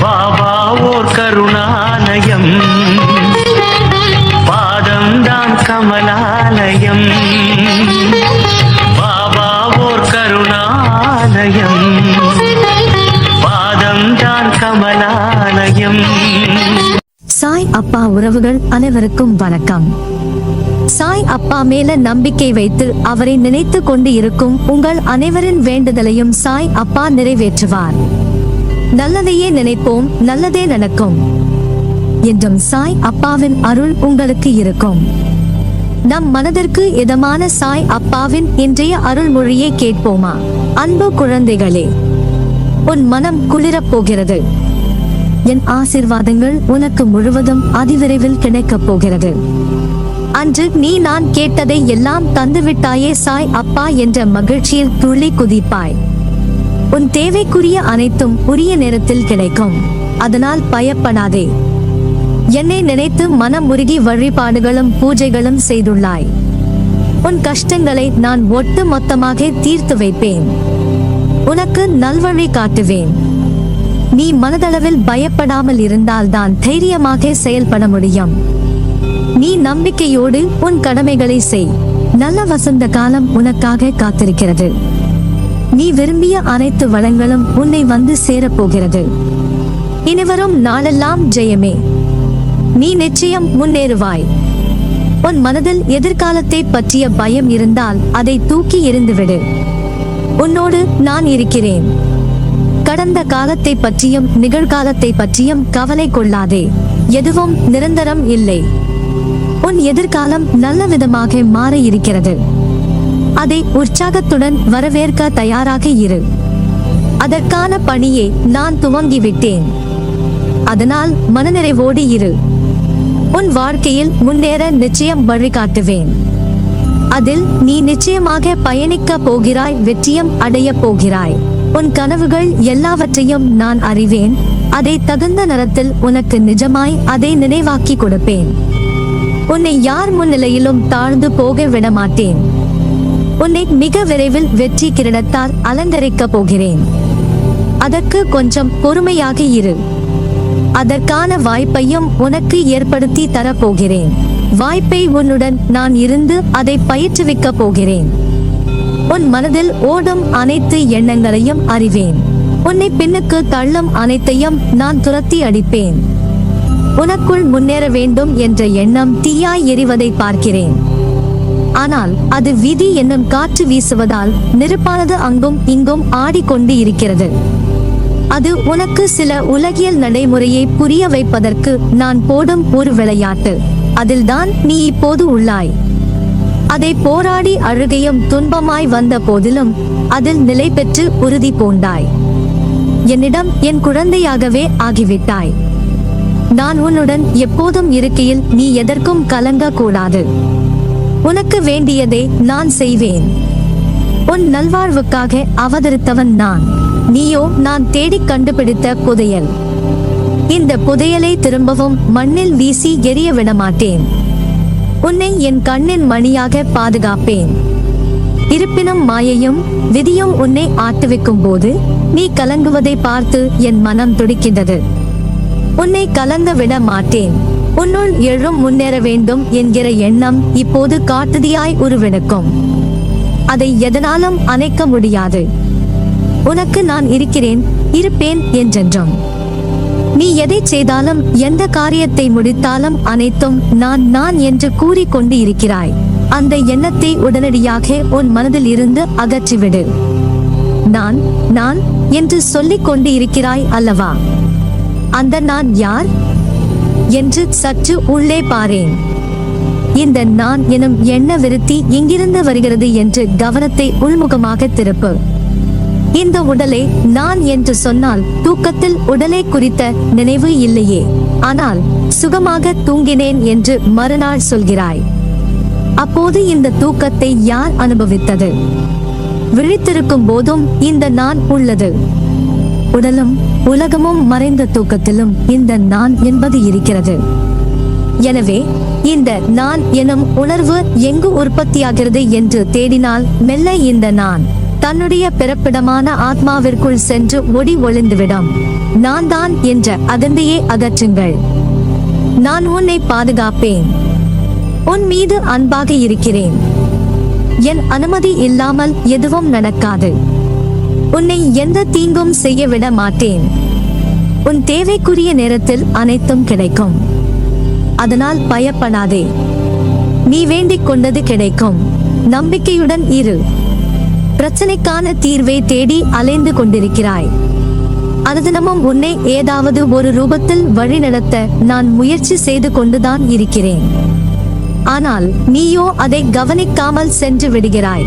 பாபா ஓர் கருணாலயம், பாதம்தான் கமலாலயம். பாபா ஓர் கருணாலயம், பாதம்தான் கமலாலயம். சாய் அப்பா உறவுகள் அனைவருக்கும் வணக்கம். சாய் அப்பா மேல நம்பிக்கை வைத்து அவரை நினைத்து கொண்டு இருக்கும் உங்கள் அனைவரின் வேண்டுதலையும் சாய் அப்பா நிறைவேற்றுவார். நல்லதையே நினைப்போம், நல்லதே நடக்கும் என்றும் சாய் அப்பாவின் அருள் உங்களுக்கு இருக்கும். நம் மனதிற்கு இதமான சாய் அப்பாவின் இன்றைய அருள்மொழியை கேட்போமா? அன்பு குழந்தைகளே, உன் மனம் குளிரப் போகிறது. என் ஆசீர்வாதங்கள் உனக்கு முழுவதும் அதிவிரைவில் கிடைக்கப் போகிறது. அன்று நீ நான் கேட்டதை எல்லாம் தந்துவிட்டாயே சாய் அப்பா என்ற மகிழ்ச்சியில் துள்ளி குதிப்பாய். உன் தேவைக்குரிய அனைத்தும் உரிய நேரத்தில் கிடைக்கும். அதனால் பயப்படாதே. என்னை நினைத்து மனம் உருகி வழிபாடுகளும் பூஜைகளும் செய்துள்ளாய். உன் கஷ்டங்களை நான் ஒட்டு மொத்தமாக தீர்த்து வைப்பேன். உனக்கு நல்வழி காட்டுவேன். நீ மனதளவில் பயப்படாமல் இருந்தால்தான் தைரியமாக செயல்பட முடியும். நீ நம்பிக்கையோடு உன் கடமைகளை செய். நல்ல வசந்த காலம் உனக்காக காத்திருக்கிறது. நீ விரும்பிய அனைத்து வளங்களும் உன்னை வந்து சேரப்போகிறது. இனிவரும் நாளெல்லாம் ஜெயமே. நீ நிச்சயம் முன்னேறுவாய். உன் மனதில் எதிர்காலத்தை பற்றிய பயம் இருந்தால் அதை தூக்கி எறிந்துவிடு. உன்னோடு நான் இருக்கிறேன். கடந்த காலத்தை பற்றியும் நிகழ்காலத்தை பற்றியும் கவலை கொள்ளாதே. எதுவும் நிரந்தரம் இல்லை. உன் எதிர்காலம் நல்ல விதமாக மாற இருக்கிறது. அதை உற்சாகத்துடன் வரவேற்க தயாராக இரு. அதற்கான பணியை நான் துவங்கிவிட்டேன். அதனால் மனநிறைவோடு இரு. உன் வாழ்க்கையில் முன்னேற நிச்சயம் வழிகாட்டுவேன். அதில் நீ நிச்சயமாக பயணிக்க போகிறாய். வெற்றியம் அடைய போகிறாய். உன் கனவுகள் எல்லாவற்றையும் நான் அறிவேன். அதை தகுந்த நேரத்தில் உனக்கு நிஜமாய் அதை நினைவாக்கி கொடுப்பேன். உன்னை யார் முன்னிலையிலும் தாழ்ந்து போக விட மாட்டேன். உன்னை மிக விரைவில் வெற்றி கிரீடத்தால் அலங்கரிக்க போகிறேன். அதற்கு கொஞ்சம் பொறுமையாக இரு. அதற்கான வாய்ப்பையும் உனக்கு ஏற்படுத்தி தரப்போகிறேன். வாய்ப்பை உன்னுடன் நான் இருந்து அதை பயிற்றுவிக்க போகிறேன். உன் மனதில் ஓடும் அனைத்து எண்ணங்களையும் அறிவேன். உன்னை பின்னுக்கு தள்ளும் அனைத்தையும் நான் துரத்தி அடிப்பேன். உனக்குள் முன்னேற வேண்டும் என்ற எண்ணம் தீயாய் எரிவதை பார்க்கிறேன். ஆனால் அது விதி என்னும் காற்று வீசுவதால் நெருப்பானது அங்கும் இங்கும் ஆடிக்கொண்டு இருக்கிறது. அது உனக்கு சில உலகியல் நடைமுறையை புரிய வைப்பதற்கு நான் போடும் ஒரு விளையாட்டு. அதில்தான் நீ இப்போது உள்ளாய். அதை போராடி அழுகையும் துன்பமாய் வந்த போதிலும் அதில் நிலை பெற்று உறுதி பூண்டாய். என்னிடம் என் குழந்தையாகவே ஆகிவிட்டாய். நான் உன்னுடன் எப்போதும் இருக்கையில் நீ எதற்கும் கலங்க கூடாது. உனக்கு வேண்டியதை நான் செய்வேன். உன் நல்வாழ்வுக்காக அவதரித்தவன் நான். நீயோ நான் தேடிக் கண்டுபிடித்த புதையல். இந்த புதையலை திரும்பவும் மண்ணில் வீசி எரிய விடமாட்டேன். உன்னை என் கண்ணின் மணியாக பாதுகாப்பேன். இருப்பினும் மாயையும் விதியும் உன்னை ஆட்டுவிக்கும் போது நீ கலங்குவதை பார்த்து என் மனம் துடிக்கின்றது. உன்னை கலங்க விட மாட்டேன். உன்னுள் எழும் முன்னேற வேண்டும் என்கிற எண்ணம் இப்போது காட்டுதியாய் உருவெடுக்கும். அதை எதனாலும் அணைக்க முடியாது. உனக்கு நான் இருக்கிறேன், இருப்பேன் என்றென்றும். நீ எதை செய்தாலும் எந்த காரியத்தை முடித்தாலும் அனைத்தும் நான் நான் என்று கூறிக்கொண்டு இருக்கிறாய். அந்த எண்ணத்தை உடனடியாக உன் மனதில் இருந்து அகற்றிவிடு. நான் நான் என்று சொல்லிக் கொண்டு இருக்கிறாய் அல்லவா? அந்த நான் யார் என்று சற்று உள்ளே பாரேன். இந்த நான் எனும் எண்ண விருத்தி எங்கிருந்து வருகிறது என்று கவனத்தை உள்முகமாக திருப்பு. இந்த உடலை நான் என்று சொன்னால் தூக்கத்தில் உடலை குறித்த நினைவு இல்லையே. ஆனால் சுகமாக தூங்கினேன் என்று மறுநாள் சொல்கிறாய். அப்போது இந்த தூக்கத்தை யார் அனுபவித்தது? விழித்திருக்கும் போதும் இந்த நான் உள்ளது. உடலும் உலகமும் மறைந்த தூக்கத்திலும் இந்த நான் என்பது இருக்கிறது. எனவே இந்த நான் எனும் உணர்வு எங்கு உற்பத்தியாகிறது என்று தேடினால் மெல்ல இந்த நான் தன்னுடைய பிறப்பிடமான ஆத்மாவிற்குள் சென்று ஒடி ஒளிந்துவிடும். நான் தான் என்ற அகந்தையை அகற்றுங்கள். நான் உன்னை பாதுகாப்பேன். உன் மீது அன்பாக இருக்கிறேன். என் அனுமதி இல்லாமல் எதுவும் நடக்காது. உன்னை எந்த தீங்கும் செய்ய விட மாட்டேன். உன் தேவைக்குரிய நேரத்தில் அனைத்தும் கிடைக்கும். அதனால் பயப்படாதே. நீ வேண்டிக் கொண்டது கிடைக்கும். நம்பிக்கையுடன் இரு. பிரச்சனைக்கான தீர்வை தேடி அலைந்து கொண்டிருக்கிறாய். அனுதினமும் உன்னை ஏதாவது ஒரு ரூபத்தில் வழிநடத்த நான் முயற்சி செய்து கொண்டுதான் இருக்கிறேன். ஆனால் நீயோ அதை கவனிக்காமல் சென்று விடுகிறாய்.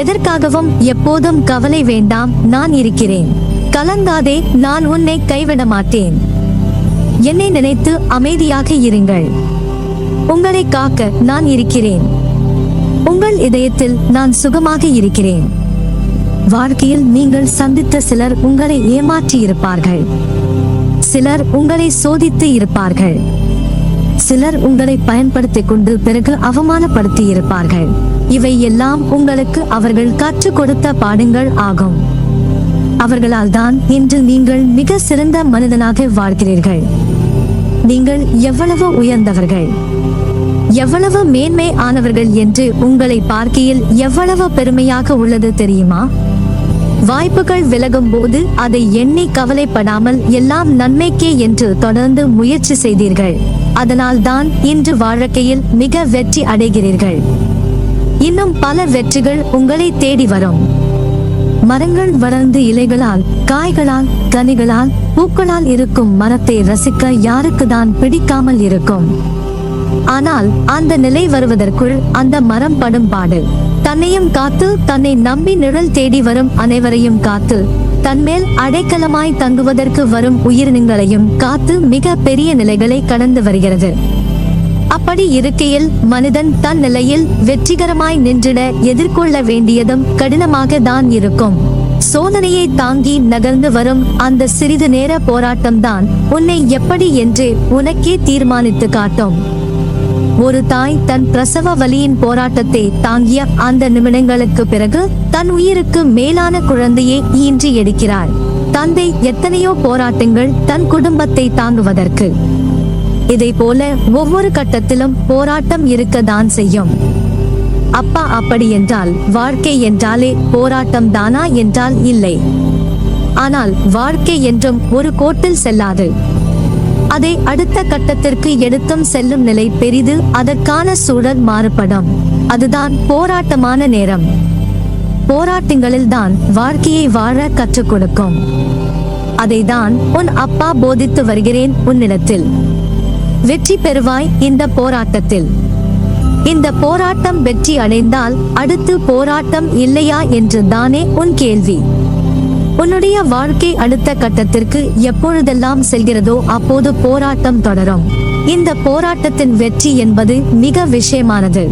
எதற்காகவும் எப்போதும் கவலை வேண்டாம், நான் இருக்கிறேன். கலங்காதே, நான் உன்னை கைவிட மாட்டேன். என்னை நினைத்து அமைதியாக இருங்கள். உங்களை காக்க நான் இருக்கிறேன். உங்கள் இதயத்தில் நான் சுகமாக இருக்கிறேன். வாழ்க்கையில் நீங்கள் சந்தித்த சிலர் உங்களை ஏமாற்றி இருப்பார்கள். சிலர் உங்களை சோதித்து இருப்பார்கள். சிலர் உங்களை பயன்படுத்திக் கொண்டு பிறகு அவமானப்படுத்தி இருப்பார்கள். இவை எல்லாம் உங்களுக்கு அவர்கள் கற்றுக் கொடுத்த பாடங்கள் ஆகும். அவர்களால் தான் இன்று நீங்கள் மிக சிறந்த மனிதனாக வாழ்கிறீர்கள். நீங்கள் எவ்வளவு உயர்ந்தவர்கள், எவ்வளவு மேன்மை ஆனவர்கள் என்று உங்களை பார்க்கையில் எவ்வளவு பெருமையாக உள்ளது தெரியுமா? வாய்ப்புகள் விலகும் போது அதை எண்ணி கவலைப்படாமல் எல்லாம் நன்மைக்கே என்று தொடர்ந்து முயற்சி செய்தீர்கள். அதனால் தான் இன்று வாழ்க்கையில் மிக வெற்றி அடைகிறீர்கள். இன்னும் பல வெற்றிகள் உங்களை தேடி வரும். மரங்கள் வளர்ந்து இலைகளால், காய்களால், கனிகளால், பூக்களால் இருக்கும் மரத்தை ரசிக்க யாருக்கு தான் பிடிக்காமல் இருக்கும்? ஆனால் அந்த நிலை வருவதற்குள் அந்த மரம் படும் பாடு. தன்னையும் காத்து, தன்னை நம்பி நிழல் தேடி வரும் அனைவரையும் காத்து, தன்மேல் அடைக்கலமாய் தங்குவதற்கு வரும் உயிரினங்களையும் காத்து மிக பெரிய நிலைகளை கடந்து வருகிறது. அப்படி இருக்கையில் மனிதன் தன் நிலையில் வெற்றிகரமாய் நின்றிட எதிர்கொள்ள வேண்டியதும் கடினமாக தான் இருக்கும். சோதனையை தாங்கி நகர்ந்து வரும் அந்த சிறிது நேர போராட்டம்தான் உன்னை எப்படி என்று உனக்கே தீர்மானித்து காட்டும். ஒரு தாய் தன் பிரசவ வலியின் போராட்டத்தை தாங்கிய அந்த நிமிடங்களுக்கு பிறகு தன் உயிருக்கு மேலான குழந்தையை ஈன்றி எடுக்கிறார். தந்தை எத்தனையோ போராட்டங்கள் தன் குடும்பத்தை தாங்குவதற்கு. இதை போல ஒவ்வொரு கட்டத்திலும் போராட்டம் இருக்கத்தான் செய்யும். அப்பா அப்படி என்றால் வாழ்க்கை என்றாலே போராட்டம் தானா என்றால் இல்லை. ஆனால் வாழ்க்கை என்றும் ஒரு கோட்டில் செல்லாது. அதை அடுத்த கட்டத்திற்கு எடுத்தும் செல்லும் நிலை பெரிது. அதற்கான சூழல் மாறுபடும். அதுதான் போராட்டமான நேரம். போராட்டங்களில் தான் வாழ்க்கையை வாழ கற்றுக் கொடுக்கும். அதை தான் உன் அப்பா போதித்து வருகிறேன் உன்னிடத்தில். வெற்றி பெறுவாய் இந்த போராட்டத்தில். இந்த போராட்டம் வெற்றி அடைந்தால் அடுத்து போராட்டம் இல்லையா என்று தானே உன் கேள்வி. உன்னுடைய வாழ்க்கை அடுத்த கட்டத்திற்கு எப்பொழுதெல்லாம் செல்கிறதோ அப்போது போராட்டம் தொடரும். இந்த போராட்டத்தின் வெற்றி என்பது மிக விஷயமானது.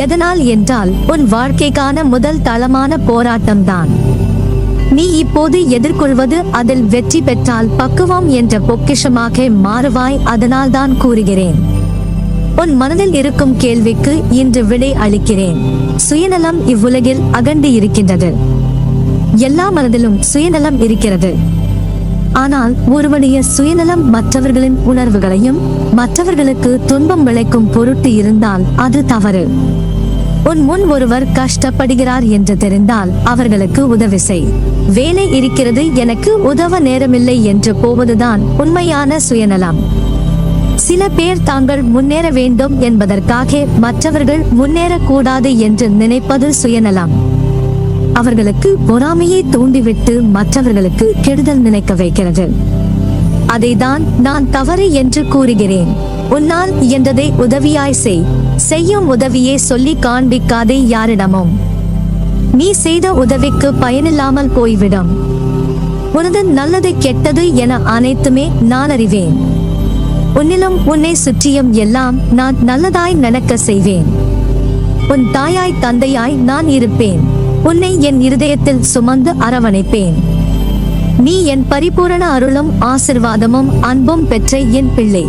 எதனால் என்றால் உன் வாழ்க்கைக்கான முதல் தளமான போராட்டம்தான். நீ இப்போது எதிர்கொள்வது அதில் வெற்றி பெற்றால் பக்குவம் என்ற பொக்கிஷமாக மாறுவாய். அதனால் தான் கூறுகிறேன். உன் மனதில் இருக்கும் கேள்விக்கு இன்று விடை அளிக்கிறேன். சுயநலம் இவ்வுலகில் அகண்டு இருக்கின்றது. எல்லா மனதிலும் சுயநலம் இருக்கிறது. ஆனால் ஒருவனுடைய சுயநலம் மற்றவர்களின் உணர்வுகளையும் மற்றவர்களுக்கு துன்பம் விளைக்கும் பொருட்டு இருந்தால் அது தவறு. உன் முன் ஒருவர் கஷ்டப்படுகிறார் என்று தெரிந்தால் அவர்களுக்கு உதவி செய். வேலை இருக்கிறது, எனக்கு உதவ நேரமில்லை என்று போவதுதான் உண்மையான சுயநலம். சில பேர் தாங்கள் முன்னேற வேண்டும் என்பதற்காக மற்றவர்கள் முன்னேறக்கூடாது என்று நினைப்பது சுயநலம். அவர்களுக்கு பொறாமையை தூண்டிவிட்டு மற்றவர்களுக்கு கெடுதல் நினைக்க வைக்கிறது. அதைதான் நான் தவறு என்று கூறுகிறேன். உன்னால் இயன்றதை உதவியாய் செய். செய்யும் உதவியை சொல்லி காண்பிக்காதே யாரிடமும். நீ செய்த உதவிக்கு பயனில்லாமல் போய்விடும். உனது நல்லது கெட்டது என அனைத்துமே நான் அறிவேன். உன்னிலும் உன்னை சுற்றியும் எல்லாம் நான் நல்லதாய் நடக்க செய்வேன். உன் தாயாய் தந்தையாய் நான் இருப்பேன். உன்னை என் இருதயத்தில் சுமந்து அரவணைப்பேன். நீ என் பரிபூரண அருளும் ஆசிர்வாதமும் அன்பும் பெற்ற என் பிள்ளை.